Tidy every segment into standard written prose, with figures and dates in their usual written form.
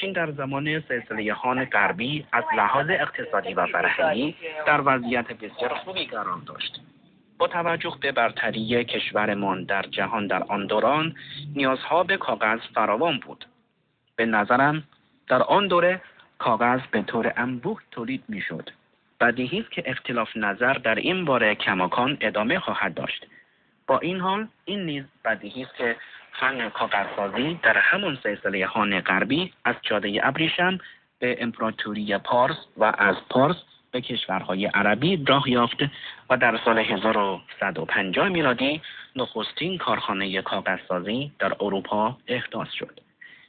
چین در زمان سلسله خان غربی از لحاظ اقتصادی و فرهنگی در وضعیت بسیار خوبی قرار داشت. با توجه به برتری کشورمان در جهان در آن دوران، نیازها به کاغذ فراوان بود. به نظرم در آن دوره کاغذ به طور انبوه تولید میشد. بدیهی است که اختلاف نظر در این باره کماکان ادامه خواهد داشت. با این حال این نیز بدیهی است که فن کاغذسازی در همان سلسله خان غربی از جاده ابریشم به امپراتوری پارس و از پارس به کشورهای عربی راه یافت و در سال 1150 میلادی نخستین کارخانه کاغذسازی در اروپا احداث شد.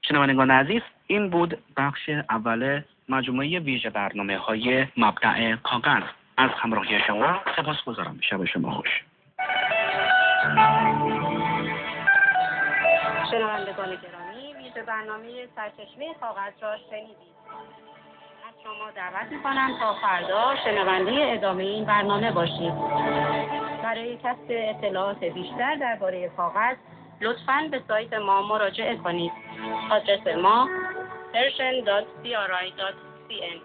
شنوندگان عزیز، این بود بخش اول مجموعه ویژه برنامه‌های مبدأ کاغذ. از همراهی شما سپاسگزارم. شب شما خوش. شنوندگان گرامی، ویژه برنامه سرچشمه کاغذ را شنیدید. از شما دعوت می‌کنم تا فردا شنونده ادامه این برنامه باشید. برای کسب اطلاعات بیشتر درباره کاغذ لطفاً به سایت ما مراجعه کنید. آدرس ما persian.cri.cn.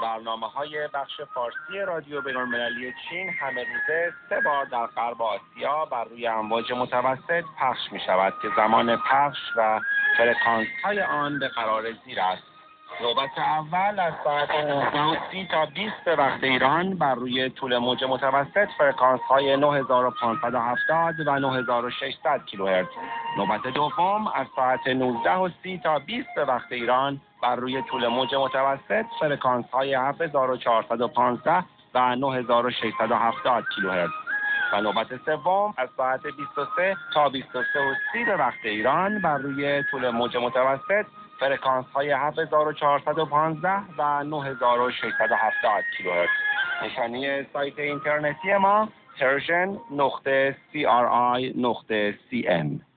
برنامه‌های بخش فارسی رادیو بین‌المللی چین همه روزه 3 بار در غرب آسیا بر روی امواج متوسط پخش می‌شود که زمان پخش و فرکانس‌های آن به قرار زیر است. نوبت اول از ساعت 19:30 تا 20 به وقت ایران بر روی طول موج متوسط فرکانس‌های 9570 و 9600 کیلوهرتز. نوبت دوم از ساعت 19:30 تا 20 به وقت ایران بر روی طول موج متوسط فرکانس‌های 7415 و 9670 کیلوهرتز. و نوبت سوم از ساعت 23 تا 23:30 به وقت ایران بر روی طول موج متوسط فرکانس‌های 7415 و 9670 کیلوهرتز. نشانی سایت اینترنتی ما persian.cri.cn